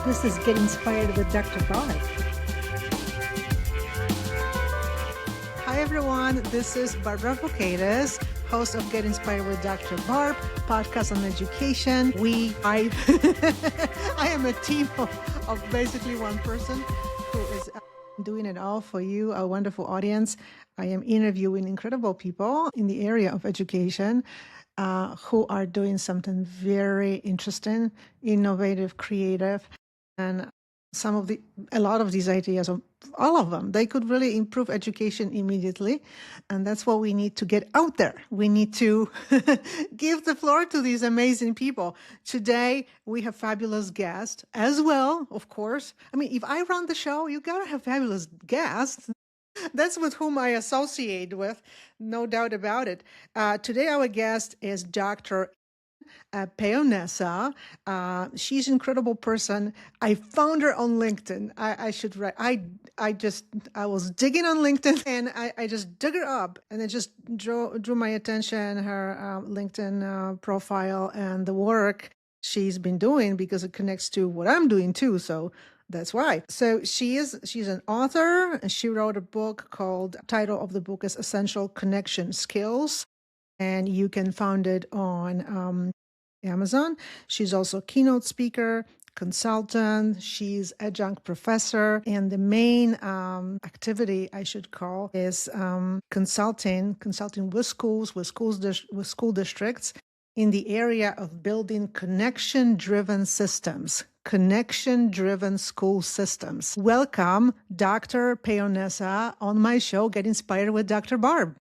This is Get Inspired with Dr. Barb. Hi, everyone. This is Barbara Paonessa, host of Get Inspired with Dr. Barb, podcast on education. I am a team of basically one person who is doing it all for you, a wonderful audience. I am interviewing incredible people in the area of education who are doing something very interesting, innovative, creative, and a lot of these ideas, all of them, they could really improve education immediately. And that's what we need to get out there. We need to give the floor to these amazing people. Today, we have fabulous guests as well, of course. I mean, if I run the show, you got to have fabulous guests. That's with whom I associate with, no doubt about it. Today, our guest is Dr. Paonessa. She's an incredible person. I found her on LinkedIn. I should write. I was digging on LinkedIn and I just dug her up, and it just drew my attention, her LinkedIn profile and the work she's been doing, because it connects to what I'm doing too. So that's why. So she's an author, and she wrote a book called, title of the book is Essential Connection Skills, and you can find it on Amazon. She's also a keynote speaker, consultant. She's adjunct professor, and the main activity, I should call, is consulting with schools, with school districts in the area of building connection-driven school systems. Welcome, Dr. Paonessa, on my show, Get Inspired with Dr. Barb.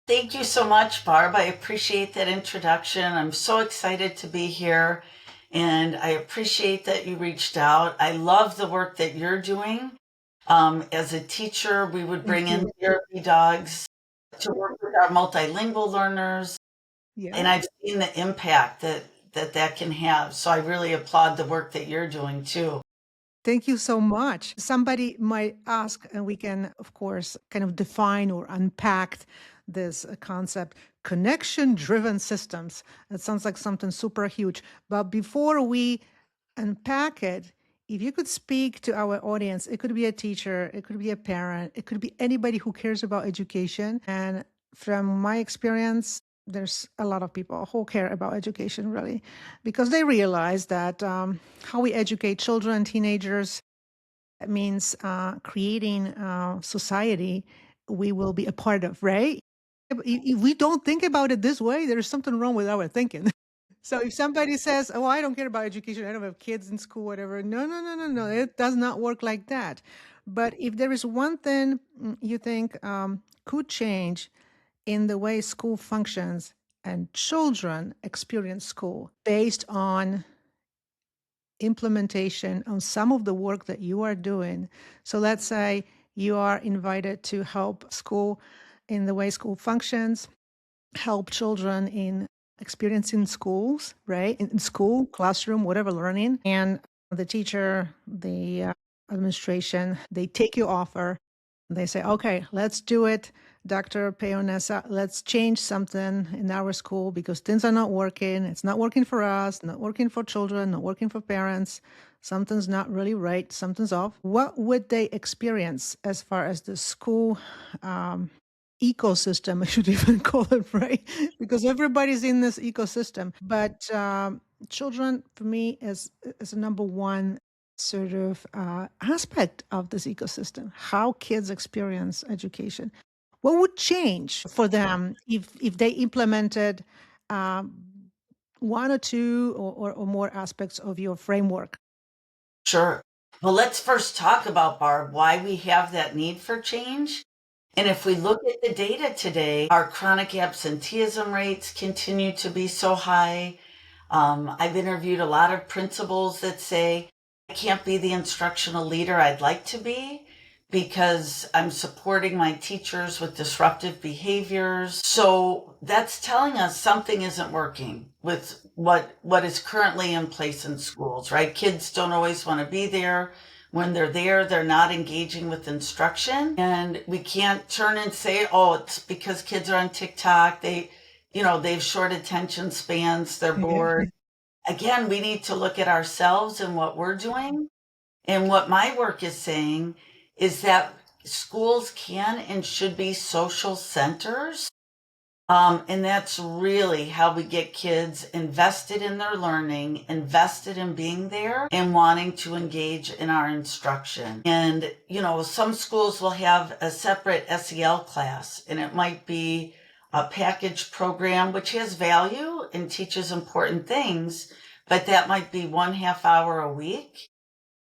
Thank you so much, Barb. I appreciate that introduction. I'm so excited to be here, and I appreciate that you reached out. I love the work that you're doing. As a teacher, we would bring in therapy dogs to work with our multilingual learners, and I've seen the impact that can have. So I really applaud the work that you're doing too. Thank you so much. Somebody might ask, and we can, of course, kind of define or unpack this concept, connection-driven systems. It sounds like something super huge. But before we unpack it, if you could speak to our audience, it could be a teacher, it could be a parent, it could be anybody who cares about education. And from my experience, there's a lot of people who care about education, really, because they realize that how we educate children and teenagers means creating a society we will be a part of, right? If we don't think about it this way, there's something wrong with our thinking. So if somebody says, "Oh, I don't care about education, I don't have kids in school, whatever," no, it does not work like that. But if there is one thing you think could change in the way school functions and children experience school based on implementation on some of the work that you are doing. So let's say you are invited to help school in the way school functions, help children in experiencing schools, right? In school, classroom, whatever learning. And the teacher, the administration, they take your offer. They say, okay, let's do it. Dr. Paonessa, let's change something in our school because things are not working. It's not working for us, not working for children, not working for parents. Something's not really right. Something's off. What would they experience as far as the school ecosystem, I should even call it, right? Because everybody's in this ecosystem. But children, for me, is a number one sort of aspect of this ecosystem, how kids experience education. What would change for them if they implemented one or two or more aspects of your framework? Sure. Well, let's first talk about, Barb, why we have that need for change. And if we look at the data today, our chronic absenteeism rates continue to be so high. I've interviewed a lot of principals that say, I can't be the instructional leader I'd like to be because I'm supporting my teachers with disruptive behaviors. So that's telling us something isn't working with what is currently in place in schools, right? Kids don't always want to be there. When they're there, they're not engaging with instruction. And we can't turn and say, oh, it's because kids are on TikTok. They have short attention spans. They're bored. again, we need to look at ourselves and what we're doing. And what my work is saying is that schools can and should be social centers. And that's really how we get kids invested in their learning, invested in being there, and wanting to engage in our instruction. And, some schools will have a separate SEL class, and it might be a package program which has value and teaches important things, but that might be 1/2 hour a week.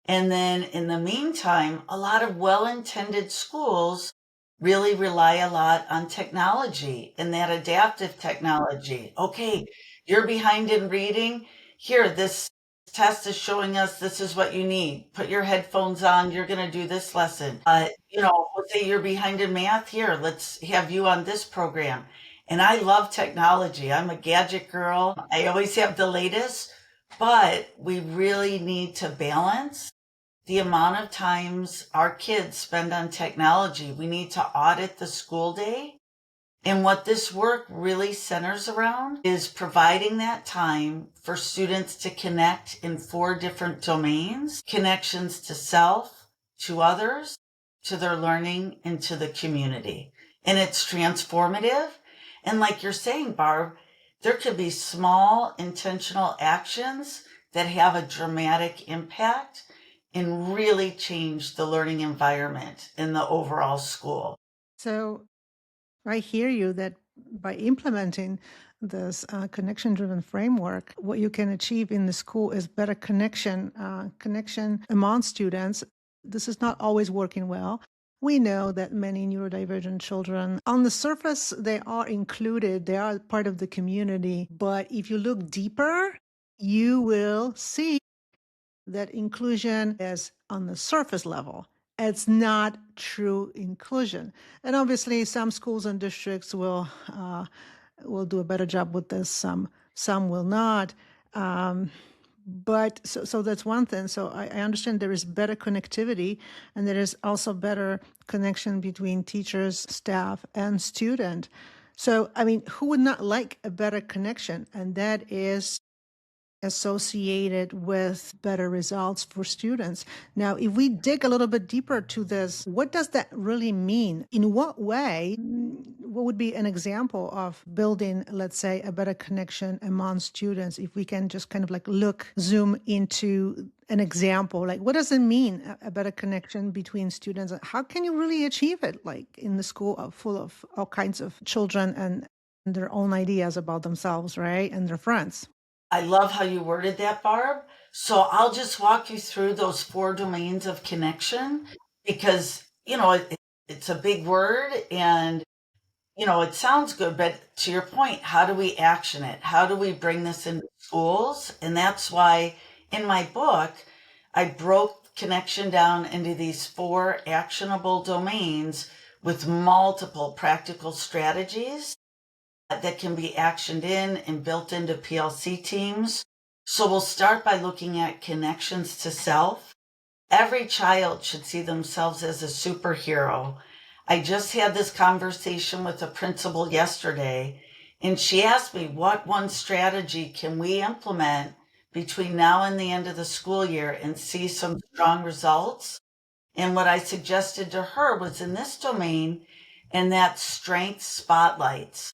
And then in the meantime, a lot of well-intended schools really rely a lot on technology and that adaptive technology. Okay, you're behind in reading. Here, this test is showing us this is what you need. Put your headphones on. You're going to do this lesson. Jose, you're behind in math. Here, let's have you on this program. And I love technology. I'm a gadget girl. I always have the latest, but we really need to balance the amount of times our kids spend on technology. We need to audit the school day. And what this work really centers around is providing that time for students to connect in 4 different domains: connections to self, to others, to their learning, and to the community. And it's transformative. And like you're saying, Barb, there could be small intentional actions that have a dramatic impact and really change the learning environment in the overall school. So I hear you that by implementing this connection-driven framework, what you can achieve in the school is better connection among students. This is not always working well. We know that many neurodivergent children, on the surface, they are included, they are part of the community. But if you look deeper, you will see that inclusion is on the surface level. It's not true inclusion. And obviously, some schools and districts will do a better job with this. Some will not. But so that's one thing. So I understand there is better connectivity, and there is also better connection between teachers, staff, and student. So I mean, who would not like a better connection? And that is associated with better results for students. Now, if we dig a little bit deeper to this, what does that really mean? In what way? What would be an example of building, let's say, a better connection among students? If we can just kind of like zoom into an example, like what does it mean, a better connection between students? How can you really achieve it, like in the school full of all kinds of children and their own ideas about themselves, right? And their friends. I love how you worded that, Barb. So I'll just walk you through those 4 domains of connection because, it's a big word and, it sounds good, but to your point, how do we action it? How do we bring this into schools? And that's why in my book, I broke connection down into these 4 actionable domains with multiple practical strategies that can be actioned in and built into PLC teams. So we'll start by looking at connections to self. Every child should see themselves as a superhero. I just had this conversation with a principal yesterday, and she asked me, what one strategy can we implement between now and the end of the school year and see some strong results? And what I suggested to her was in this domain, and that's strength spotlights.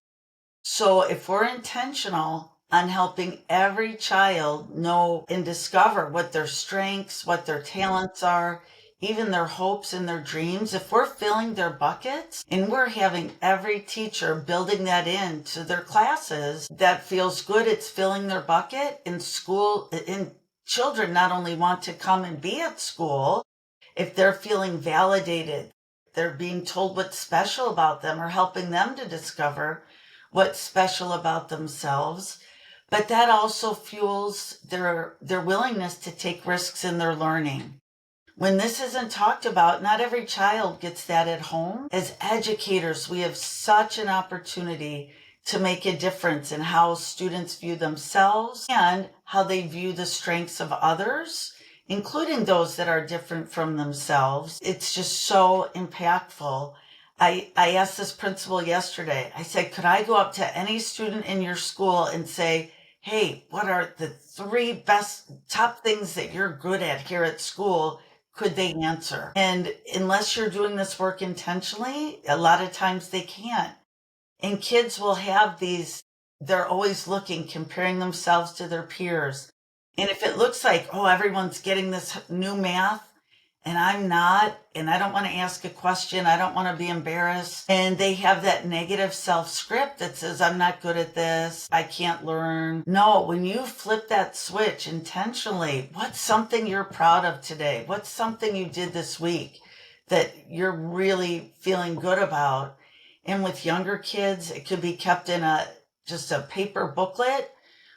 So if we're intentional on helping every child know and discover what their strengths, what their talents are, even their hopes and their dreams, if we're filling their buckets and we're having every teacher building that into their classes, that feels good. It's filling their bucket in school. And children not only want to come and be at school, if they're feeling validated, they're being told what's special about them or helping them to discover what's special about themselves. But that also fuels their willingness to take risks in their learning. When this isn't talked about, not every child gets that at home. As educators, we have such an opportunity to make a difference in how students view themselves and how they view the strengths of others, including those that are different from themselves. It's just so impactful. I asked this principal yesterday, I said, could I go up to any student in your school and say, hey, what are the 3 best top things that you're good at here at school? Could they answer? And unless you're doing this work intentionally, a lot of times they can't. And kids will have these, they're always looking, comparing themselves to their peers. And if it looks like, oh, everyone's getting this new math and I'm not, and I don't want to ask a question, I don't want to be embarrassed, and they have that negative self script that says, I'm not good at this, I can't learn. No, when you flip that switch intentionally, what's something you're proud of today? What's something you did this week that you're really feeling good about? And with younger kids, it could be kept in just a paper booklet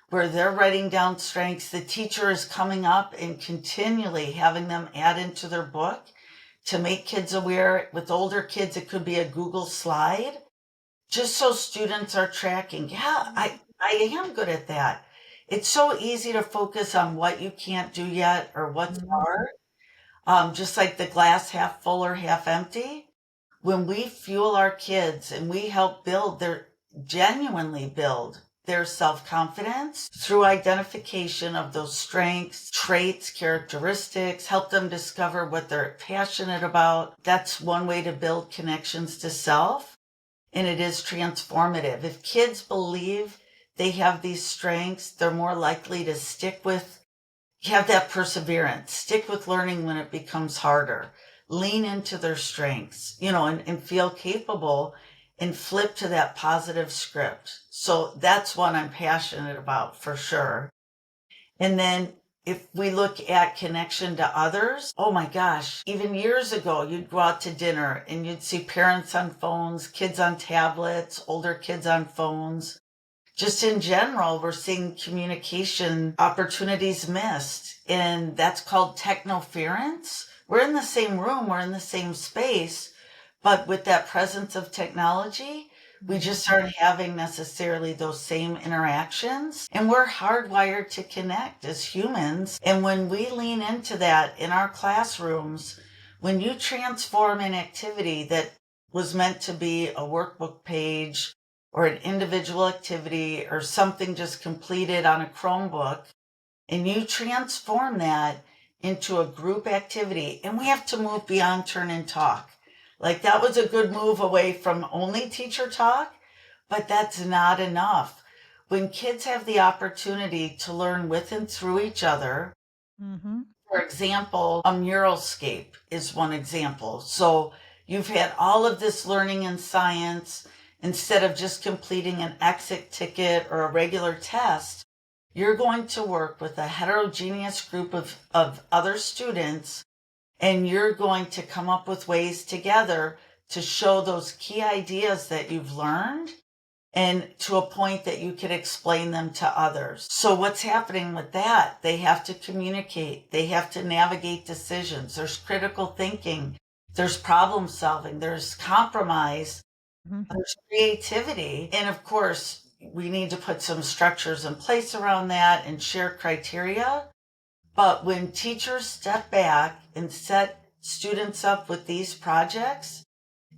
where they're writing down strengths. The teacher is coming up and continually having them add into their book to make kids aware. With older kids, it could be a Google slide, just so students are tracking. Yeah, I am good at that. It's so easy to focus on what you can't do yet or what's Mhm. hard, just like the glass half full or half empty. When we fuel our kids and we help genuinely build their self-confidence through identification of those strengths, traits, characteristics, help them discover what they're passionate about. That's one way to build connections to self. And it is transformative. If kids believe they have these strengths, they're more likely to have that perseverance, stick with learning when it becomes harder, lean into their strengths, and feel capable and flip to that positive script. So that's one I'm passionate about for sure. And then if we look at connection to others, oh my gosh, even years ago, you'd go out to dinner and you'd see parents on phones, kids on tablets, older kids on phones. Just in general, we're seeing communication opportunities missed, and that's called technoference. We're in the same room, we're in the same space, but with that presence of technology, we just aren't having necessarily those same interactions. And we're hardwired to connect as humans. And when we lean into that in our classrooms, when you transform an activity that was meant to be a workbook page or an individual activity or something just completed on a Chromebook, and you transform that into a group activity, and we have to move beyond turn and talk. Like that was a good move away from only teacher talk, but that's not enough. When kids have the opportunity to learn with and through each other, Mhm. for example, a muralscape is one example. So you've had all of this learning in science. Instead of just completing an exit ticket or a regular test, you're going to work with a heterogeneous group of other students, and you're going to come up with ways together to show those key ideas that you've learned and to a point that you could explain them to others. So what's happening with that? They have to communicate. They have to navigate decisions. There's critical thinking. There's problem solving. There's compromise. Mhm. There's creativity. And of course, we need to put some structures in place around that and share criteria. But when teachers step back and set students up with these projects,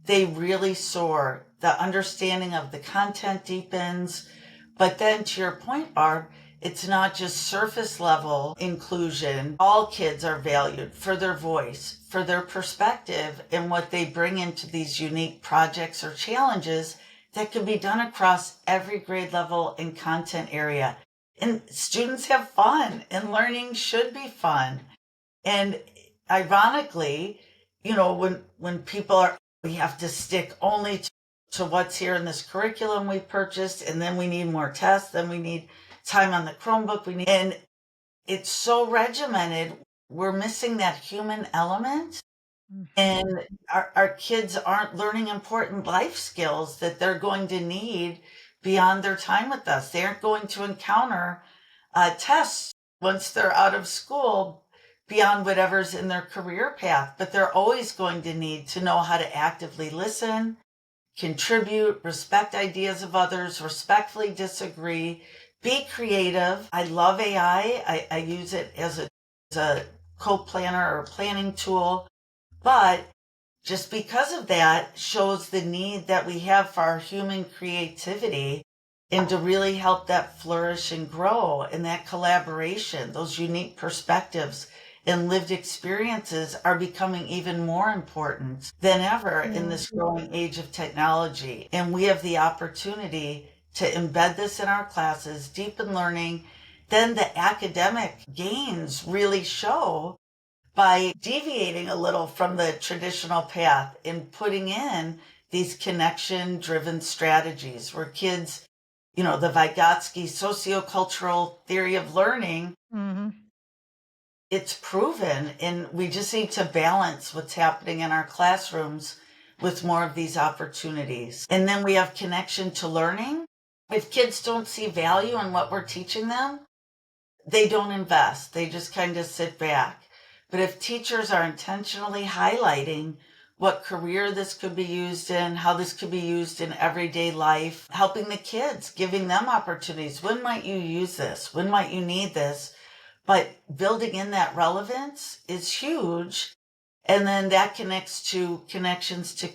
they really soar. The understanding of the content deepens. But then to your point, Barb, it's not just surface level inclusion. All kids are valued for their voice, for their perspective, and what they bring into these unique projects or challenges that can be done across every grade level and content area. And students have fun, and learning should be fun. And ironically, when people are, we have to stick only to what's here in this curriculum we purchased, and then we need more tests, then we need time on the Chromebook, and it's so regimented, we're missing that human element. Mhm. And our kids aren't learning important life skills that they're going to need beyond their time with us. They aren't going to encounter tests once they're out of school beyond whatever's in their career path, but they're always going to need to know how to actively listen, contribute, respect ideas of others, respectfully disagree, be creative. I love AI. I use it as a co-planner or planning tool, but just because of that shows the need that we have for our human creativity and to really help that flourish and grow. And that collaboration, those unique perspectives and lived experiences are becoming even more important than ever in Yeah. this growing age of technology. And we have the opportunity to embed this in our classes, deepen learning. Then the academic gains really show by deviating a little from the traditional path and putting in these connection driven strategies where kids, the Vygotsky sociocultural theory of learning, Mm-hmm. it's proven. And we just need to balance what's happening in our classrooms with more of these opportunities. And then we have connection to learning. If kids don't see value in what we're teaching them, they don't invest. They just kind of sit back. But if teachers are intentionally highlighting what career this could be used in, how this could be used in everyday life, helping the kids, giving them opportunities. When might you use this? When might you need this? But building in that relevance is huge. And then that connects to connections to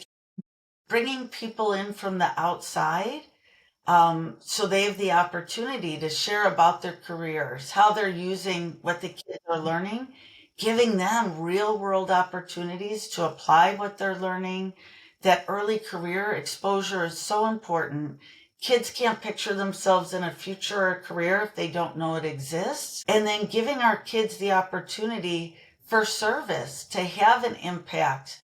bringing people in from the outside, so they have the opportunity to share about their careers, how they're using what the kids are learning, giving them real world opportunities to apply what they're learning. That early career exposure is so important. Kids can't picture themselves in a future or career if they don't know it exists. And then giving our kids the opportunity for service to have an impact,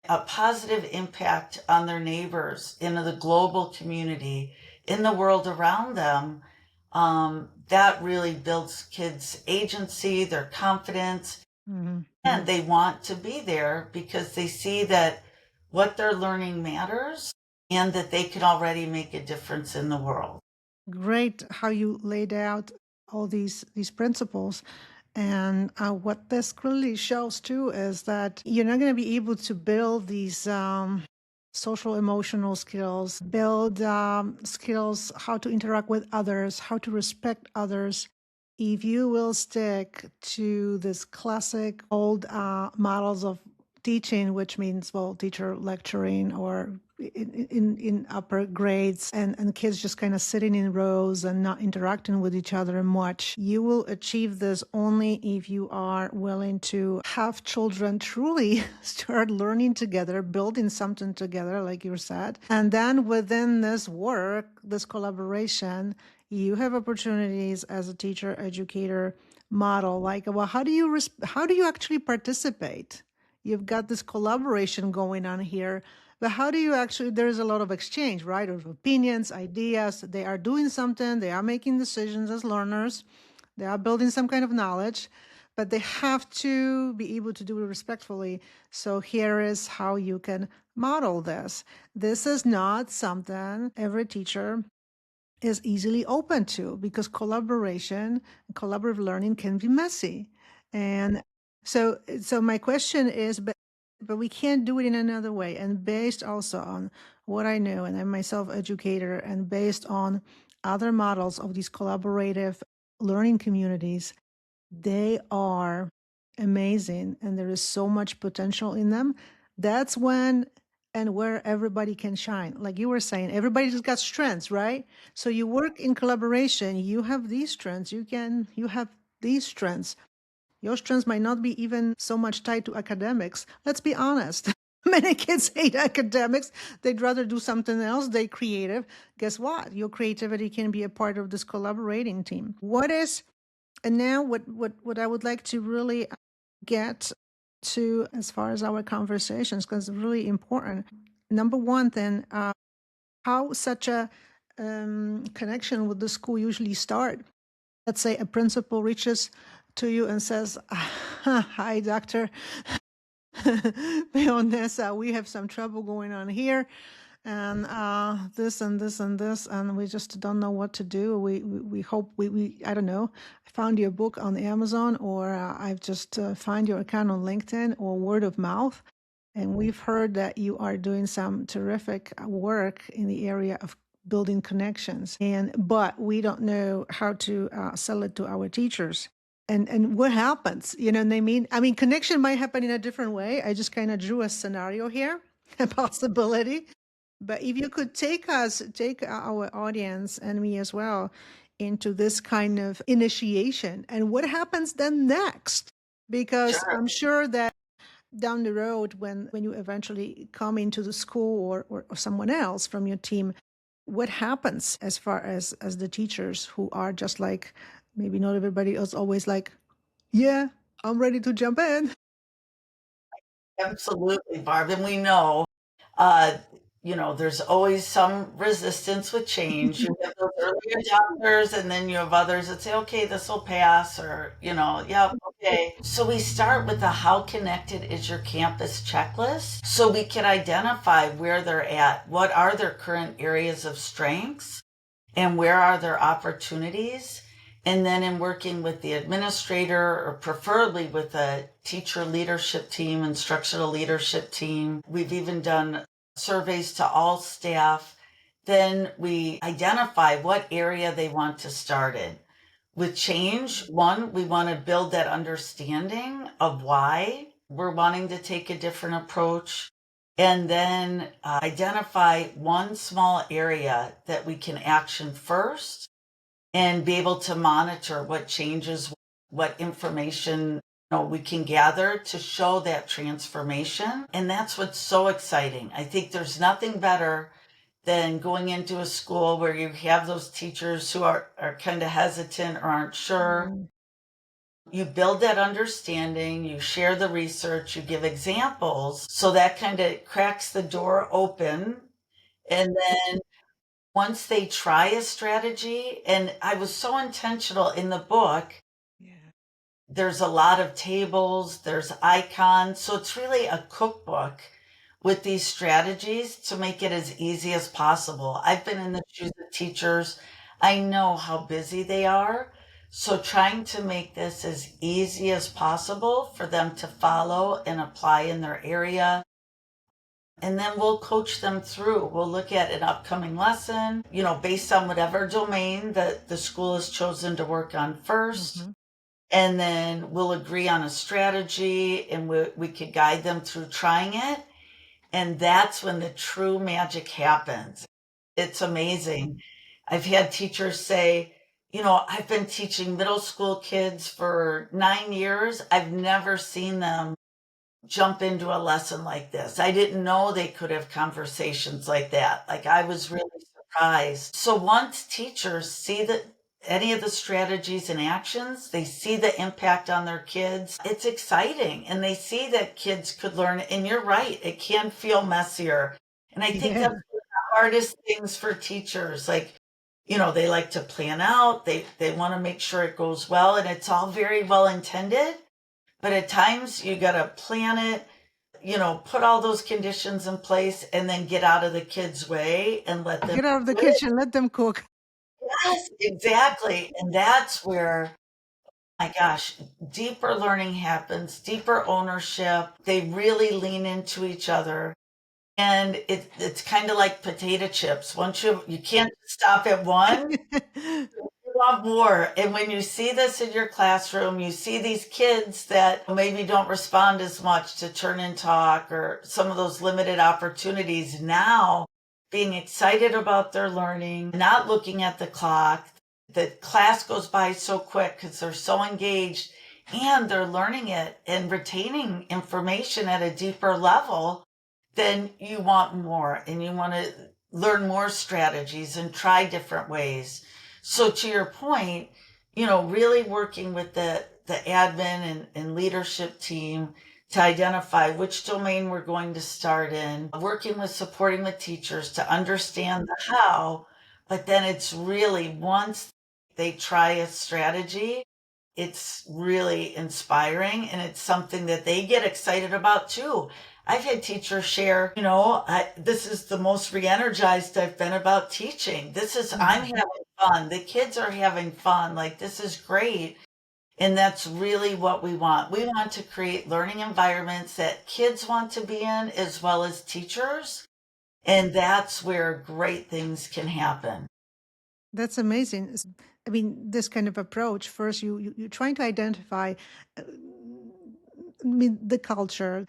a positive impact on their neighbors, in the global community, in the world around them, that really builds kids' agency, their confidence, Mm-hmm. and they want to be there because they see that what they're learning matters and that they can already make a difference in the world. Great how you laid out all these principles. And what this clearly shows too is that you're not going to be able to build these social emotional skills, build skills how to interact with others, how to respect others, if you will stick to this classic old models of teaching, which means, well, teacher lecturing or in upper grades and kids just kind of sitting in rows and not interacting with each other much. You will achieve this only if you are willing to have children truly start learning together, building something together, like you said. And then within this work, this collaboration, you have opportunities as a teacher, educator, model, like, well, how do you actually participate? You've got this collaboration going on here, but how do you actually, there's a lot of exchange, right, of opinions, ideas. They are doing something, they are making decisions as learners, they are building some kind of knowledge, but they have to be able to do it respectfully. So here is how you can model this. This is not something every teacher is easily open to, because collaboration, collaborative learning can be messy. And so my question is, but we can't do it in another way. And based also on what I know, and I'm myself educator, and based on other models of these collaborative learning communities, they are amazing and there is so much potential in them. That's when and where everybody can shine. Like you were saying, everybody's got strengths, right? So you work in collaboration, you have these strengths, you have these strengths. Your strengths might not be even so much tied to academics. Let's be honest. Many kids hate academics. They'd rather do something else. They're creative. Guess what? Your creativity can be a part of this collaborating team. And now what I would like to really get to as far as our conversations, because it's really important. Number one, then, how such a connection with the school usually start. Let's say a principal reaches to you and says, "Hi, Dr. Paonessa, we have some trouble going on here, and this and this and this, and we just don't know what to do. We hope we I don't know. I found your book on Amazon, or I've just found your account on LinkedIn or word of mouth, and we've heard that you are doing some terrific work in the area of building connections, but we don't know how to sell it to our teachers." And what happens? You know what I mean? I mean, connection might happen in a different way. I just kind of drew a scenario here, a possibility. But if you could take our audience and me as well into this kind of initiation, and what happens then next? Because Sure. I'm sure that down the road, when you eventually come into the school, or someone else from your team, what happens as far as the teachers who are just like, maybe not everybody is always like, yeah, I'm ready to jump in. Absolutely, Barb. And we know, uh, there's always some resistance with change. You have those early adopters, and then you have others that say, okay, this will pass, or, yeah, okay. So we start with the how connected is your campus checklist so we can identify where they're at. What are their current areas of strengths? And where are there opportunities? And then in working with the administrator, or preferably with a teacher leadership team, instructional leadership team, we've even done surveys to all staff. Then we identify what area they want to start in. With change, one, we want to build that understanding of why we're wanting to take a different approach, and then identify one small area that we can action first and be able to monitor what changes, what information we can gather to show that transformation. And that's what's so exciting. I think there's nothing better than going into a school where you have those teachers who are kind of hesitant or aren't sure. Mm. You build that understanding, you share the research, you give examples. So that kind of cracks the door open. And then once they try a strategy, and I was so intentional in the book, Yeah. there's a lot of tables, there's icons. So it's really a cookbook with these strategies to make it as easy as possible. I've been in the shoes of teachers. I know how busy they are. So trying to make this as easy as possible for them to follow and apply in their area. And then we'll coach them through. We'll look at an upcoming lesson, based on whatever domain that the school has chosen to work on first. Mhm. And then we'll agree on a strategy, and we could guide them through trying it. And that's when the true magic happens. It's amazing. I've had teachers say, I've been teaching middle school kids for 9 years. I've never seen them jump into a lesson like this. I didn't know they could have conversations like that. Like, I was really surprised. So once teachers see that any of the strategies and actions, they see the impact on their kids, it's exciting. And they see that kids could learn. And you're right, it can feel messier. And I think Yeah. that's one of the hardest things for teachers. Like, they like to plan out, they want to make sure it goes well, and it's all very well intended. But at times you got to plan it, put all those conditions in place, and then get out of the kids' way and let them Get out of the do it. kitchen, let them cook. Yes, exactly. And that's where, my gosh, deeper learning happens, deeper ownership. They really lean into each other. And it's kind of like potato chips. Once you can't stop at one, you want more. And when you see this in your classroom, you see these kids that maybe don't respond as much to turn and talk, or some of those limited opportunities, now being excited about their learning, not looking at the clock. The class goes by so quick because they're so engaged, and they're learning it and retaining information at a deeper level. Then you want more, and you want to learn more strategies and try different ways. So to your point, really working with the admin and leadership team to identify which domain we're going to start in, working with supporting the teachers to understand the how, but then it's really once they try a strategy, it's really inspiring, and it's something that they get excited about too. I've had teachers share, this is the most re-energized I've been about teaching. I'm Mhm. having fun. The kids are having fun. Like, this is great. And that's really what we want. We want to create learning environments that kids want to be in, as well as teachers. And that's where great things can happen. That's amazing. I mean, this kind of approach. First, you're trying to identify, uh, I mean, the culture.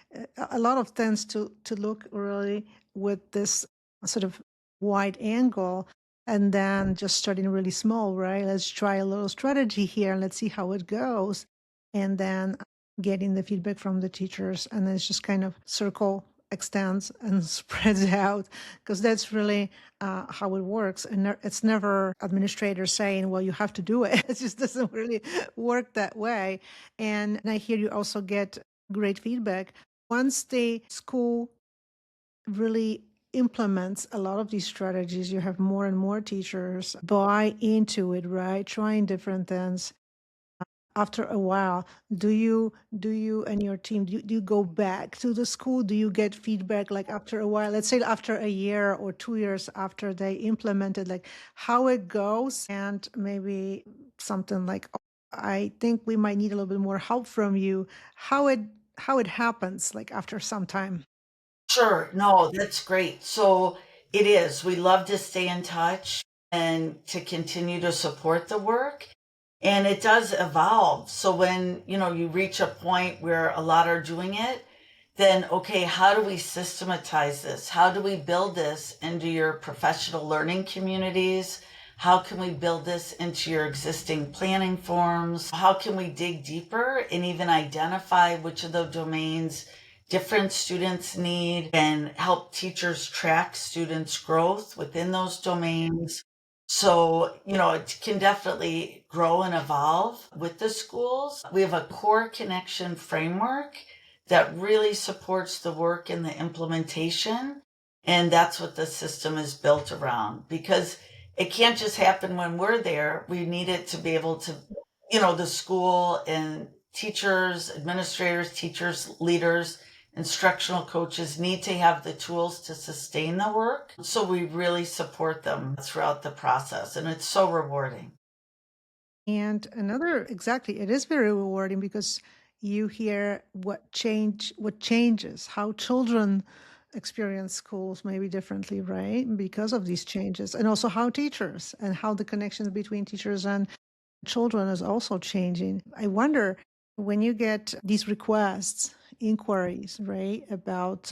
A lot of tends to look really with this sort of wide angle and then just starting really small, right? Let's try a little strategy here and let's see how it goes. And then getting the feedback from the teachers. And then it's just kind of circle extends and spreads out because that's really how it works. And it's never administrators saying, well, you have to do it. It just doesn't really work that way. And I hear you also get great feedback. Once the school really implements a lot of these strategies, you have more and more teachers buy into it, right? Trying different things. After a while, do you and your team do you go back to the school? Do you get feedback like after a while, let's say after a year or 2 years after they implemented, like how it goes, and maybe something like, "Oh, I think we might need a little bit more help from you," how it happens like after some time? Sure. No, that's great. So it is. We love to stay in touch and to continue to support the work. And it does evolve. So when, you reach a point where a lot are doing it, then okay, how do we systematize this? How do we build this into your professional learning communities? How can we build this into your existing planning forms? How can we dig deeper and even identify which of the domains different students need and help teachers track students' growth within those domains? So, it can definitely grow and evolve with the schools. We have a core connection framework that really supports the work and the implementation. And that's what the system is built around because it can't just happen when we're there. We need it to be able to, the school and teachers, administrators, teachers, leaders, instructional coaches need to have the tools to sustain the work. So we really support them throughout the process. And it's so rewarding. And exactly, it is very rewarding because you hear what changes, how children experience schools maybe differently, right? Because of these changes, and also how teachers and how the connections between teachers and children is also changing. I wonder when you get these requests, inquiries, right, about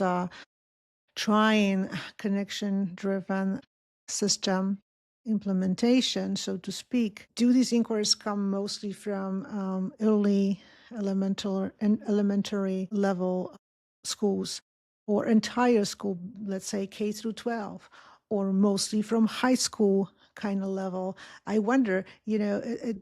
trying connection driven system implementation, so to speak. Do these inquiries come mostly from early elementary level schools or entire school, let's say K through 12, or mostly from high school kind of level? I wonder, if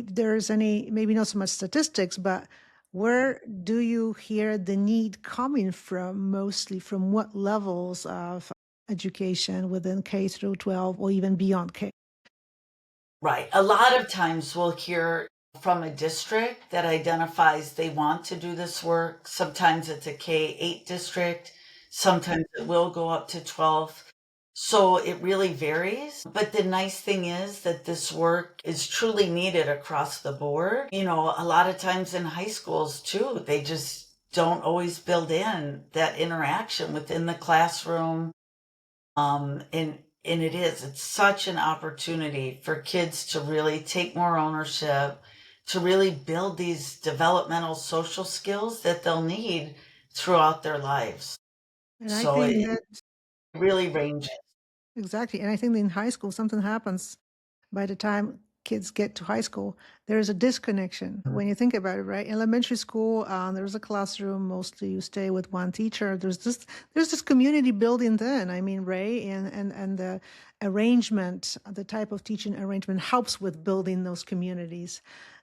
there's any, maybe not so much statistics, but where do you hear the need coming from, mostly from what levels of education within K through 12 or even beyond K? Right. A lot of times we'll hear from a district that identifies they want to do this work. Sometimes it's a K-8 district. Sometimes it will go up to 12. So it really varies. But the nice thing is that this work is truly needed across the board. A lot of times in high schools too, they just don't always build in that interaction within the classroom. And it's such an opportunity for kids to really take more ownership, to really build these developmental social skills that they'll need throughout their lives. And I So think it that really ranges. exactly. And I think in high school, something happens by the time kids get to high school. There is a disconnection when you think about it, right? Elementary school, there's a classroom. Mostly you stay with one teacher. There's this community building then. I mean, Ray, and the arrangement, the type of teaching arrangement helps with building those communities.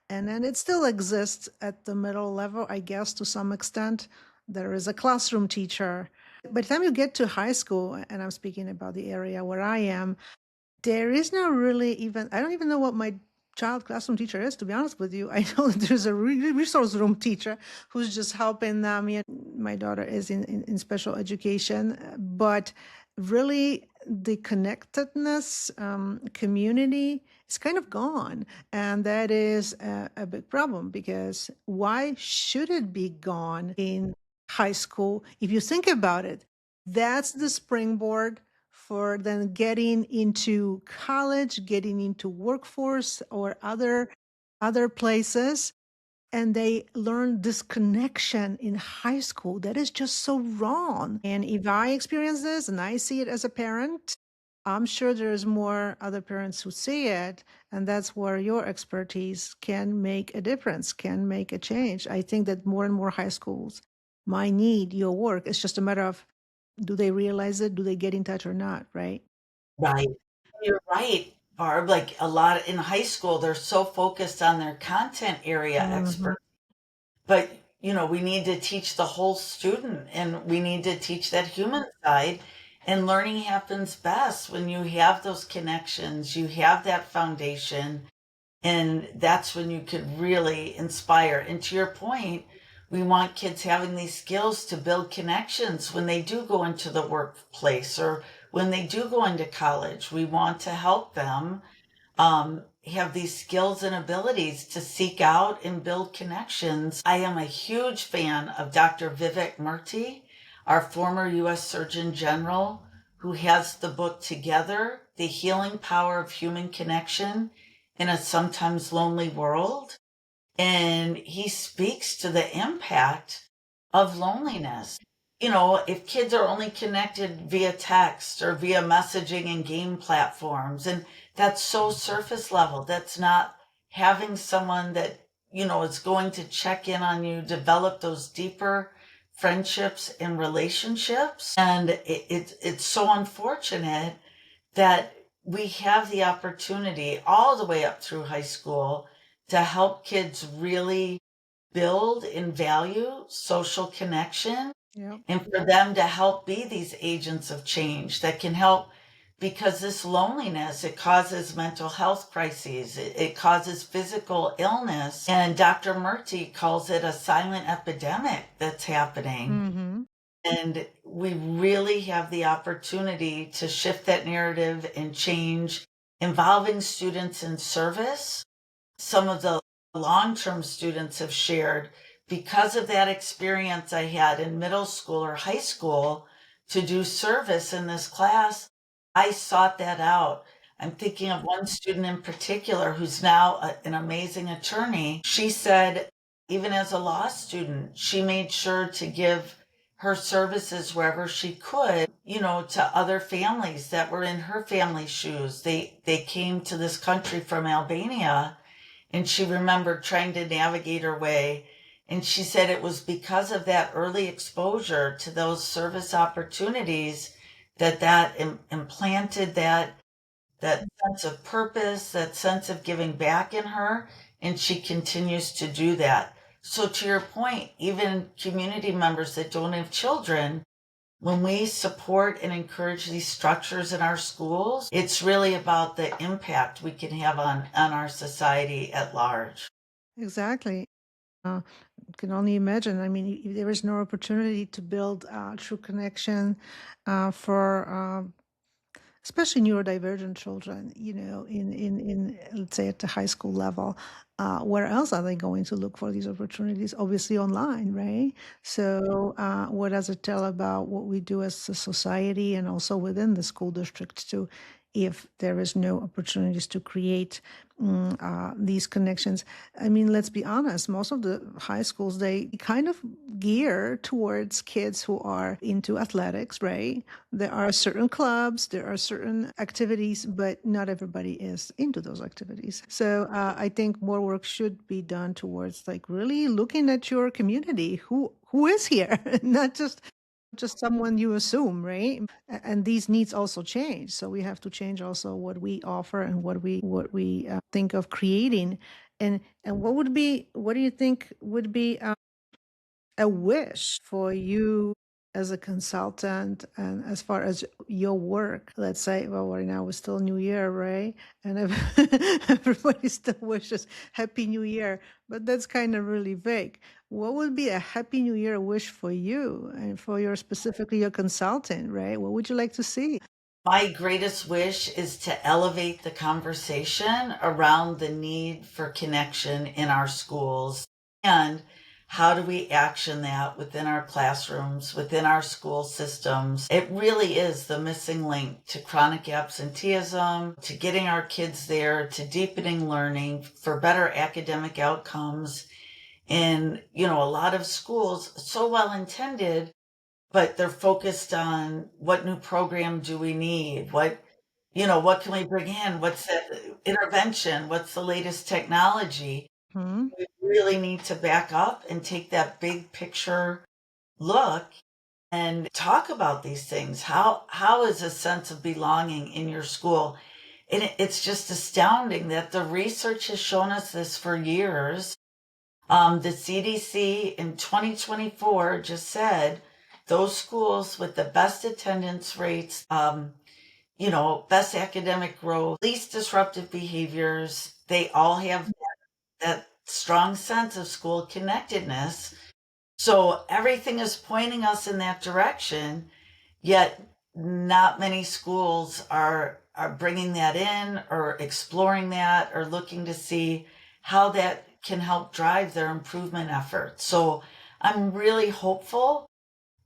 And then it still exists at the middle level, I guess, to some extent. There is a classroom teacher. By the time you get to high school, and I'm speaking about the area where I am, there is not really even, I don't even know what my child classroom teacher is, to be honest with you. I know there's a resource room teacher who's just helping them. My daughter is in special education, but really the connectedness, community is kind of gone. And that is a big problem because why should it be gone in high school? If you think about it, that's the springboard for then getting into college, getting into workforce or other places. and they learn disconnection in high school. That is just so wrong. And if I experience this and I see it as a parent, I'm sure there's more other parents who see it. And that's where your expertise can make a difference, can make a change. I think that more and more high schools might need your work. It's just a matter of, do they realize it? Do they get in touch or not? Right. Right. You're right, Barb. Like a lot in high school, they're so focused on their content area Mhm. expert. But, we need to teach the whole student and we need to teach that human side. And learning happens best when you have those connections, you have that foundation, and that's when you could really inspire. And to your point, we want kids having these skills to build connections when they do go into the workplace or when they do go into college. We want to help them have these skills and abilities to seek out and build connections. I am a huge fan of Dr. Vivek Murthy, our former U.S. Surgeon General, who has the book Together, The Healing Power of Human Connection in a Sometimes Lonely World. And he speaks to the impact of loneliness. If kids are only connected via text or via messaging and game platforms, and that's so surface level, that's not having someone that, is going to check in on you, develop those deeper friendships and relationships. And it's so unfortunate that we have the opportunity all the way up through high school to help kids really build and value social connection Yeah. and for them to help be these agents of change that can help, because this loneliness, it causes mental health crises, it causes physical illness, and Dr. Murthy calls it a silent epidemic that's happening. Mm-hmm. And we really have the opportunity to shift that narrative and change, involving students in service. Some of the long-term students have shared, because of that experience I had in middle school or high school to do service in this class, I sought that out. I'm thinking of one student in particular who's now an amazing attorney. She said, even as a law student, she made sure to give her services wherever she could, to other families that were in her family's shoes. They came to this country from Albania, and she remembered trying to navigate her way. And she said it was because of that early exposure to those service opportunities that implanted that sense of purpose, that sense of giving back in her, and she continues to do that. So to your point, even community members that don't have children, when we support and encourage these structures in our schools, it's really about the impact we can have on our society at large. Exactly. Uh, can only imagine. I mean, if there is no opportunity to build true connection for especially neurodivergent children, in let's say at the high school level, where else are they going to look for these opportunities? Obviously online, right? So what does it tell about what we do as a society and also within the school district too, if there is no opportunities to create these connections? I mean, let's be honest, most of the high schools, they kind of gear towards kids who are into athletics, right? There are certain clubs, there are certain activities, but not everybody is into those activities. So I think more work should be done towards like really looking at your community, who is here, not just someone you assume, right? And these needs also change. So we have to change also what we offer and what we think of creating. And what do you think would be a wish for you as a consultant and as far as your work? Let's say, well, right now it's still New Year, right? And everybody still wishes Happy New Year, but that's kind of really vague. What would be a Happy New Year wish for you and for your specifically your consultant, right? What would you like to see? My greatest wish is to elevate the conversation around the need for connection in our schools, and how do we action that within our classrooms, within our school systems. It really is the missing link to chronic absenteeism, to getting our kids there, to deepening learning for better academic outcomes. And, a lot of schools, so well intended, but they're focused on what new program do we need? What can we bring in? What's that intervention? What's the latest technology? Hmm. We really need to back up and take that big picture look and talk about these things. How is a sense of belonging in your school? And it's just astounding that the research has shown us this for years. The CDC in 2024 just said those schools with the best attendance rates, best academic growth, least disruptive behaviors, they all have that strong sense of school connectedness. So everything is pointing us in that direction, yet not many schools are bringing that in or exploring that or looking to see how that can help drive their improvement efforts. So I'm really hopeful,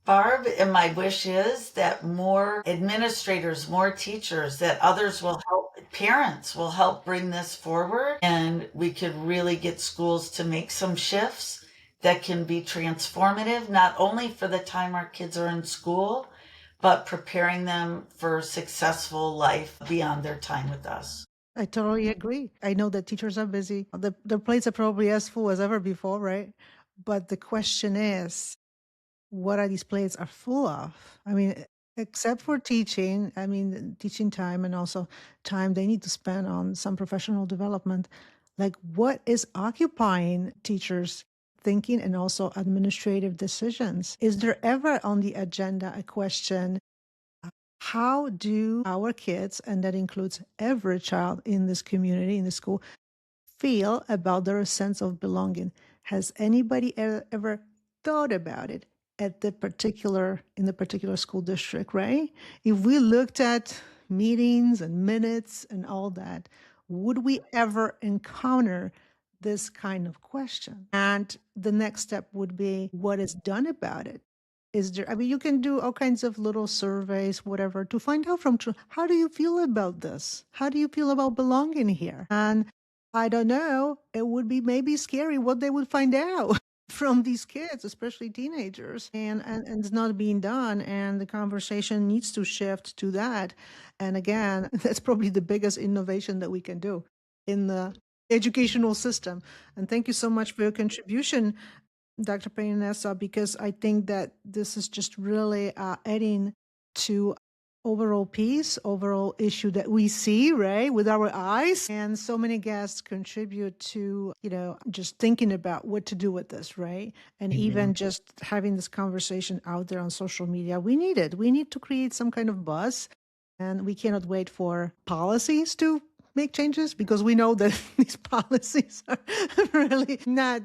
Barb, and my wish is that more administrators, more teachers, that others will help, parents will help bring this forward, and we could really get schools to make some shifts that can be transformative, not only for the time our kids are in school, but preparing them for successful life beyond their time with us. I totally agree. I know that teachers are busy. Their plates are probably as full as ever before, right? But the question is, what are these plates are full of? I mean, except for teaching, I mean, teaching time and also time they need to spend on some professional development. Like, what is occupying teachers' thinking and also administrative decisions? Is there ever on the agenda a question? How do our kids, and that includes every child in this community, in the school, feel about their sense of belonging? Has anybody ever thought about it at in the particular school district, right? If we looked at meetings and minutes and all that, would we ever encounter this kind of question? And the next step would be, what is done about it? Is there, I mean, you can do all kinds of little surveys, whatever, to find out from how do you feel about this? How do you feel about belonging here? And I don't know, it would be maybe scary what they would find out from these kids, especially teenagers. And it's not being done. And the conversation needs to shift to that. And again, that's probably the biggest innovation that we can do in the educational system. And thank you so much for your contribution, Dr. Paonessa, because I think that this is just really adding to overall piece, overall issue that we see, right, with our eyes. And so many guests contribute to, just thinking about what to do with this, right? And even just having this conversation out there on social media, we need it. We need to create some kind of buzz, and we cannot wait for policies to make changes because we know that these policies are really not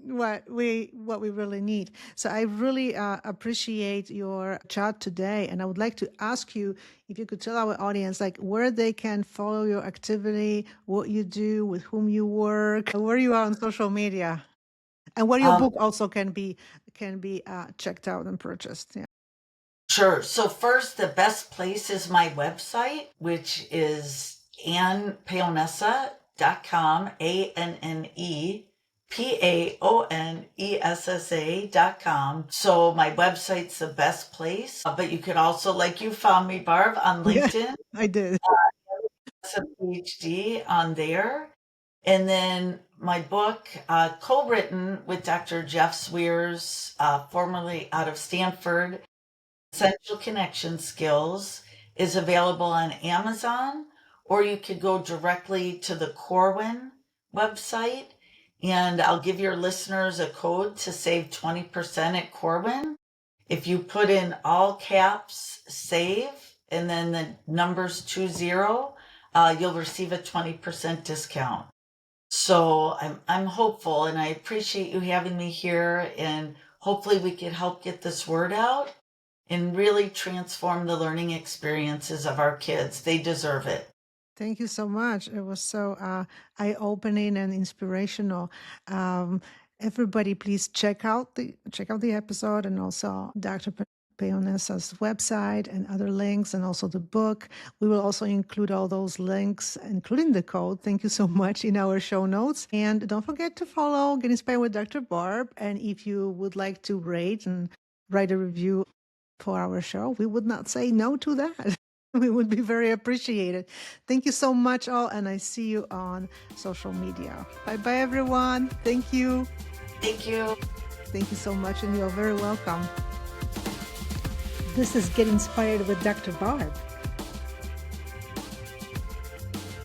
what we really need. So I really appreciate your chat today, and I would like to ask you if you could tell our audience like where they can follow your activity, what you do, with whom you work, where you are on social media, and where your book also can be checked out and purchased. Yeah. Sure. So first, the best place is my website, which is AnnePaonessa.com, ANNEPaonessa.com. So my website's the best place. But you could also, like you found me, Barb, on Yeah, LinkedIn, I did. some Ph.D. on there. And then my book, co-written with Dr. Jeff Swears, formerly out of Stanford, Essential Connection Skills, is available on Amazon, or you could go directly to the Corwin website. And I'll give your listeners a code to save 20% at Corwin. If you put in all caps save and then the numbers 20, you'll receive a 20% discount. So I'm hopeful, and I appreciate you having me here, and hopefully we can help get this word out and really transform the learning experiences of our kids. They deserve it. Thank you so much. It was so eye-opening and inspirational. Everybody, please check out the episode, and also Dr. Paonessa's website and other links, and also the book. We will also include all those links, including the code. Thank you so much, in our show notes. And don't forget to follow Get Inspired with Dr. Barb. And if you would like to rate and write a review for our show, we would not say no to that. We would be very appreciated. Thank you so much, all, and I see you on social media. Bye-bye, everyone. Thank you. Thank you. Thank you so much, and you're very welcome. This is Get Inspired with Dr. Barb.